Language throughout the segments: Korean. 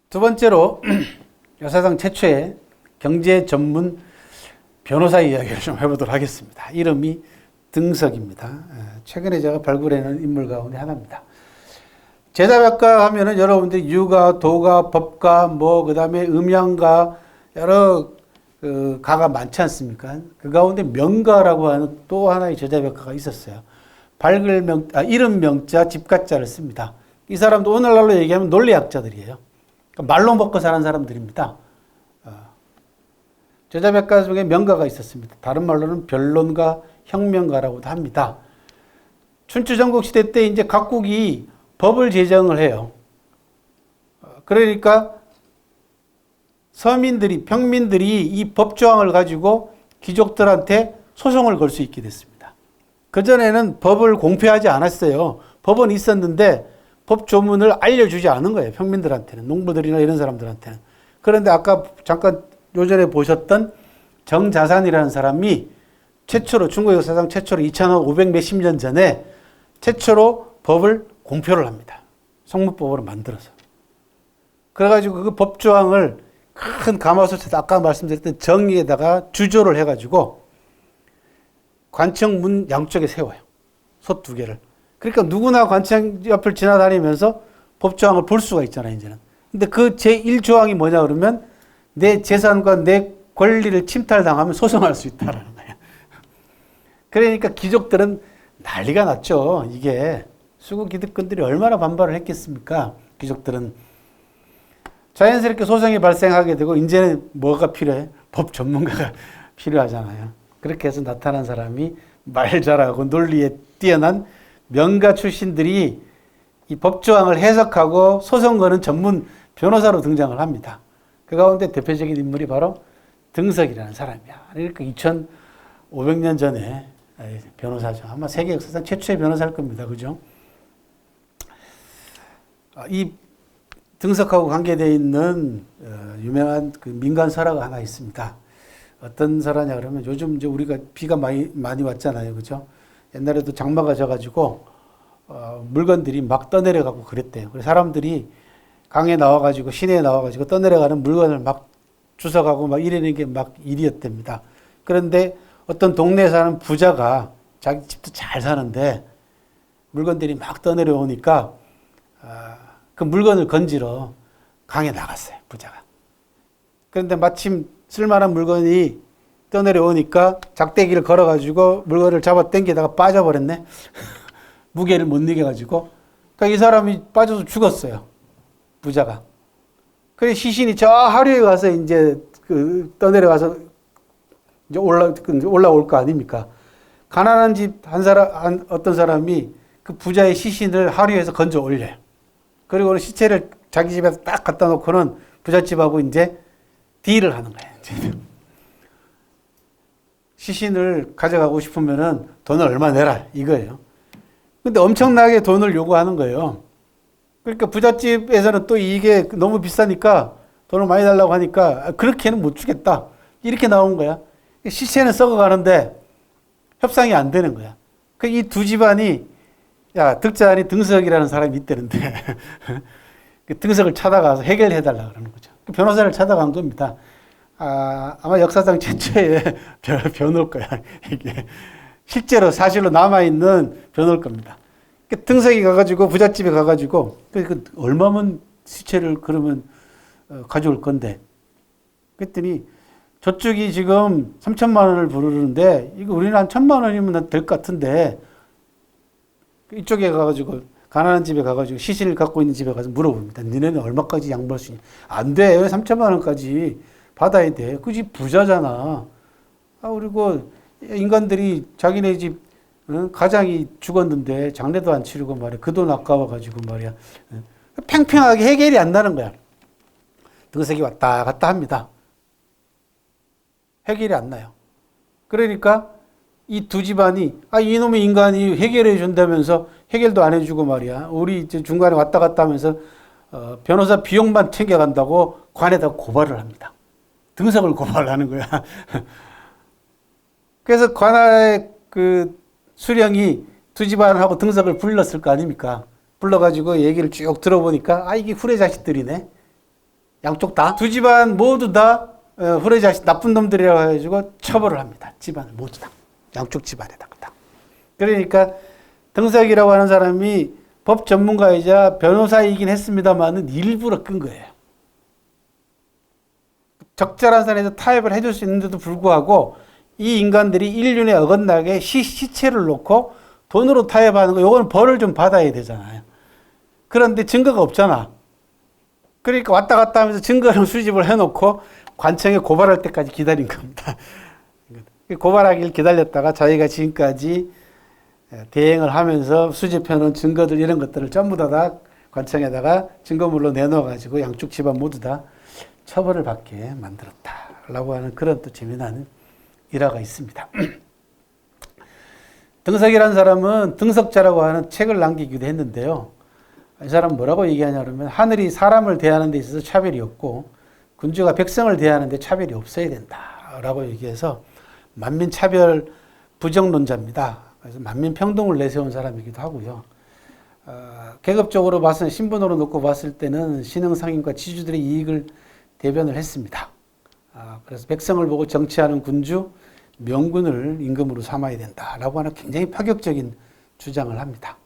두 번째로 역사상 최초의 경제 전문 변호사 이야기를 좀 해보도록 하겠습니다. 이름이 등석입니다. 최근에 제가 발굴해낸 인물 가운데 하나입니다. 제자백과 하면은 여러분들이 유가, 도가, 법가, 그 다음에 음양가, 여러 가가 많지 않습니까? 그 가운데 명가라고 하는 또 하나의 제자백가가 있었어요. 이름 명자, 집가자를 씁니다. 이 사람도 오늘날로 얘기하면 논리학자들이에요. 그러니까 말로 먹고 사는 사람들입니다. 제자백가 중에 명가가 있었습니다. 다른 말로는 변론가, 혁명가라고도 합니다. 춘추전국 시대 때 이제 각국이 법을 제정을 해요. 그러니까 서민들이, 평민들이 이 법조항을 가지고 귀족들한테 소송을 걸 수 있게 됐습니다. 그전에는 법을 공표하지 않았어요. 법은 있었는데 법 조문을 알려주지 않은 거예요. 평민들한테는, 농부들이나 이런 사람들한테는. 그런데 아까 잠깐 요전에 보셨던 정자산이라는 사람이 최초로, 중국 역사상 최초로 2500 몇십 년 전에 최초로 법을 공표를 합니다. 성문법으로 만들어서. 그래가지고 그 법조항을 큰 가마솥에다 아까 말씀드렸던 정리에다가 주조를 해가지고 관청 문 양쪽에 세워요. 솥 두 개를. 그러니까 누구나 관청 옆을 지나다니면서 법조항을 볼 수가 있잖아요, 이제는. 근데 그 제1조항이 뭐냐 그러면 내 재산과 내 권리를 침탈당하면 소송할 수 있다라는 거예요. 그러니까 귀족들은 난리가 났죠. 이게 수구기득권들이 얼마나 반발을 했겠습니까? 귀족들은. 자연스럽게 소송이 발생하게 되고 이제는 뭐가 필요해? 법 전문가가 필요하잖아요. 그렇게 해서 나타난 사람이 말 잘하고 논리에 뛰어난 명가 출신들이 이 법조항을 해석하고 소송 거는 전문 변호사로 등장을 합니다. 그 가운데 대표적인 인물이 바로 등석이라는 사람이야. 그러니까 2500년 전에 변호사죠. 아마 세계 역사상 최초의 변호사일 겁니다. 그죠? 이 등석하고 관계되어 있는 유명한 그 민간 설화가 하나 있습니다. 어떤 설화냐 그러면 요즘 이제 우리가 비가 많이 왔잖아요. 그죠? 옛날에도 장마가 져가지고 물건들이 막 떠내려가고 그랬대요. 그래서 사람들이 강에 나와가지고 시내에 나와가지고 떠내려가는 물건을 막 주워가고 막 이러는 게 막 일이었답니다. 그런데 어떤 동네에 사는 부자가 자기 집도 잘 사는데 물건들이 막 떠내려오니까 그 물건을 건지러 강에 나갔어요, 부자가. 그런데 마침 쓸만한 물건이 떠내려오니까 작대기를 걸어가지고 물건을 잡아 당기다가 빠져버렸네. 무게를 못 이겨가지고. 그러니까 이 사람이 빠져서 죽었어요, 부자가. 그래 시신이 저 하류에 가서 이제 떠내려가서 이제 올라올 거 아닙니까? 가난한 집 어떤 사람이 그 부자의 시신을 하류에서 건져 올려요. 그리고 시체를 자기 집에서 딱 갖다 놓고는 부잣집하고 이제 딜을 하는 거예요. 시신을 가져가고 싶으면은 돈을 얼마 내라 이거예요. 근데 엄청나게 돈을 요구하는 거예요. 그러니까 부잣집에서는 또 이게 너무 비싸니까 돈을 많이 달라고 하니까 그렇게는 못 주겠다. 이렇게 나온 거야. 시체는 썩어가는데 협상이 안 되는 거야. 이 두 집안이 야, 득자안이 등석이라는 사람이 있다는데 그 등석을 찾아가서 해결해달라 그러는 거죠. 변호사를 찾아간 겁니다. 아마 역사상 최초의 변호일 거야. 이게 실제로 사실로 남아있는 변호일 겁니다. 등석이 가가지고 부잣집에 가가지고 얼마면 시체를 그러면 가져올 건데 그랬더니 저쪽이 지금 3천만 원을 부르는데 이거 우리는 한 1,000만 원이면 될 것 같은데 이쪽에 가가지고 가난한 집에 가가지고 시신을 갖고 있는 집에 가서 물어봅니다. 너네는 얼마까지 양보할 수 있냐? 안 돼. 왜 3천만 원까지 받아야 돼? 그 집 부자잖아. 그리고 인간들이 자기네 집 가장이 죽었는데 장례도 안 치르고 말이야. 그 돈 아까워가지고 말이야. 팽팽하게 해결이 안 나는 거야. 등석이 왔다 갔다 합니다. 해결이 안 나요. 그러니까 이 두 집안이 이놈의 인간이 해결해 준다면서 해결도 안 해주고 말이야. 우리 이제 중간에 왔다 갔다 하면서 변호사 비용만 챙겨간다고 관에다 고발을 합니다. 등석을 고발하는 거야. 그래서 관할 그 수령이 두 집안하고 등석을 불렀을 거 아닙니까? 불러가지고 얘기를 쭉 들어보니까 이게 후레 자식들이네. 양쪽 다. 두 집안 모두 다 후레 자식 나쁜 놈들이라고 해가지고 처벌을 합니다. 집안을 모두 다. 양쪽 집안에다가 다. 그러니까 등석이라고 하는 사람이 법 전문가이자 변호사이긴 했습니다만은 일부러 끈 거예요. 적절한 선에서 타협을 해줄 수 있는데도 불구하고 이 인간들이 인륜에 어긋나게 시체를 놓고 돈으로 타협하는 거, 요거는 벌을 좀 받아야 되잖아요. 그런데 증거가 없잖아. 그러니까 왔다 갔다 하면서 증거를 수집을 해놓고 관청에 고발할 때까지 기다린 겁니다. 고발하길 기다렸다가 자기가 지금까지 대행을 하면서 수집해놓은 증거들 이런 것들을 전부 다 관청에다가 증거물로 내놓아가지고 양쪽 집안 모두 다 처벌을 받게 만들었다라고 하는 그런 또 재미난 일화가 있습니다. 등석이라는 사람은 등석자라고 하는 책을 남기기도 했는데요. 이 사람은 뭐라고 얘기하냐 그러면 하늘이 사람을 대하는 데 있어서 차별이 없고 군주가 백성을 대하는 데 차별이 없어야 된다라고 얘기해서 만민차별 부정론자입니다. 그래서 만민평등을 내세운 사람이기도 하고요. 계급적으로 봤을 신분으로 놓고 봤을 때는 신흥상인과 지주들의 이익을 대변을 했습니다. 그래서 백성을 보고 정치하는 군주, 명군을 임금으로 삼아야 된다라고 하는 굉장히 파격적인 주장을 합니다.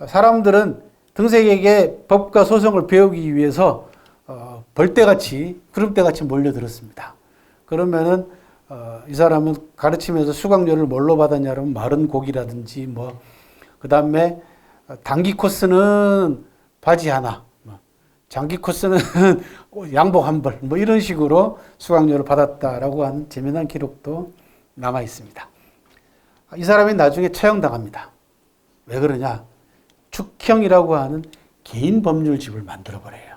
사람들은 등석에게 법과 소송을 배우기 위해서 벌떼같이, 구름떼같이 몰려들었습니다. 그러면은 이 사람은 가르치면서 수강료를 뭘로 받았냐 그러면 마른 고기라든지 그 다음에 단기 코스는 바지 하나, 장기 코스는 양복 한 벌, 이런 식으로 수강료를 받았다라고 하는 재미난 기록도 남아 있습니다. 이 사람이 나중에 처형당합니다. 왜 그러냐? 축형이라고 하는 개인 법률집을 만들어버려요.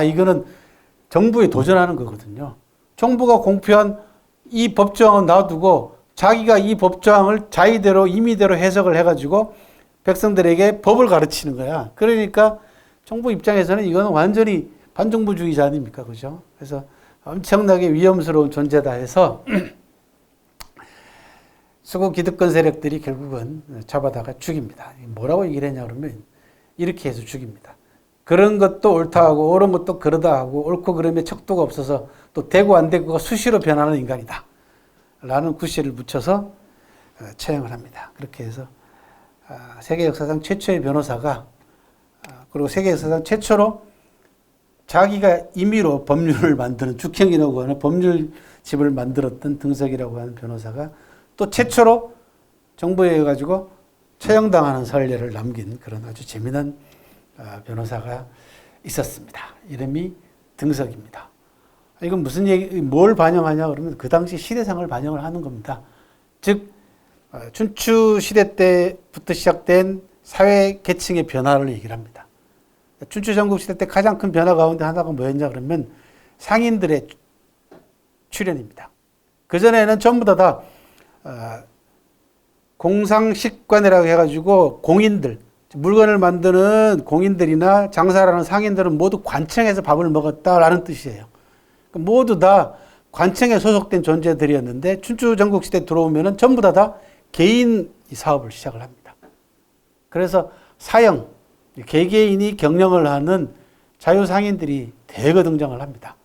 이거는 정부에 도전하는 거거든요. 정부가 공표한 이 법조항은 놔두고 자기가 이 법조항을 자의대로 임의대로 해석을 해가지고 백성들에게 법을 가르치는 거야. 그러니까 정부 입장에서는 이거는 완전히 반정부주의자 아닙니까? 그죠? 그래서 엄청나게 위험스러운 존재다 해서 수구 기득권 세력들이 결국은 잡아다가 죽입니다. 뭐라고 얘기를 했냐 그러면 이렇게 해서 죽입니다. 그런 것도 옳다 하고 옳은 것도 그러다 하고 옳고 그름에 척도가 없어서 또 되고 안 되고가 수시로 변하는 인간이다. 라는 구실을 붙여서 처형을 합니다. 그렇게 해서 세계 역사상 최초의 변호사가 그리고 세계 역사상 최초로 자기가 임의로 법률을 만드는 죽형이라고 하는 법률집을 만들었던 등석이라고 하는 변호사가 또 최초로 정부에 가지고 처형당하는 선례를 남긴 그런 아주 재미난 변호사가 있었습니다. 이름이 등석입니다. 이건 무슨 얘기, 뭘 반영하냐 그러면 그 당시 시대상을 반영을 하는 겁니다. 즉 춘추 시대 때부터 시작된 사회 계층의 변화를 얘기를 합니다. 춘추 전국 시대 때 가장 큰 변화 가운데 하나가 뭐였냐 그러면 상인들의 출현입니다. 그전에는 전부 다 공상식관이라고 해가지고 공인들, 물건을 만드는 공인들이나 장사를 하는 상인들은 모두 관청에서 밥을 먹었다라는 뜻이에요. 모두 다 관청에 소속된 존재들이었는데 춘추 전국 시대 들어오면은 전부 다 개인 사업을 시작을 합니다. 그래서 사형, 개개인이 경영을 하는 자유상인들이 대거 등장을 합니다.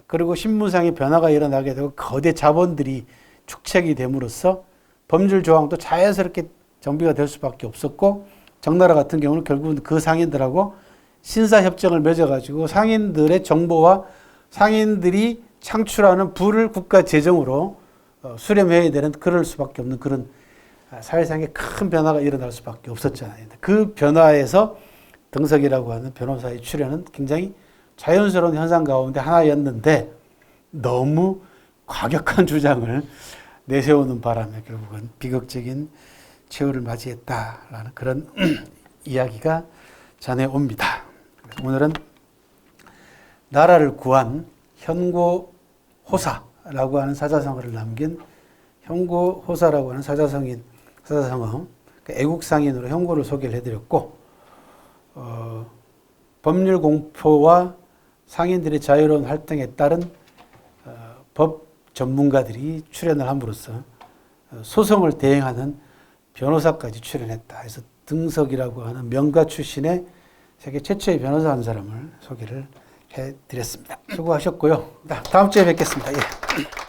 그리고 신문상의 변화가 일어나게 되고 거대 자본들이 축적이 됨으로써 법률 조항도 자연스럽게 정비가 될 수밖에 없었고 정나라 같은 경우는 결국은 그 상인들하고 신사협정을 맺어가지고 상인들의 정보와 상인들이 창출하는 부를 국가 재정으로 수렴해야 되는 그럴 수밖에 없는 그런 사회상의 큰 변화가 일어날 수밖에 없었잖아요. 그 변화에서 등석이라고 하는 변호사의 출현은 굉장히 자연스러운 현상 가운데 하나였는데 너무 과격한 주장을 내세우는 바람에 결국은 비극적인 최후를 맞이했다라는 그런 이야기가 전해옵니다. 오늘은 나라를 구한 현고호사라고 하는 사자성어를 남긴 현고호사라고 하는 사자성어, 애국상인으로 현고를 소개를 해드렸고 법률 공포와 상인들의 자유로운 활동에 따른 법 전문가들이 출연을 함으로써 소송을 대행하는 변호사까지 출연했다. 그래서 등석이라고 하는 명가 출신의 세계 최초의 변호사 한 사람을 소개를 해드렸습니다. 수고하셨고요. 다음 주에 뵙겠습니다. 예.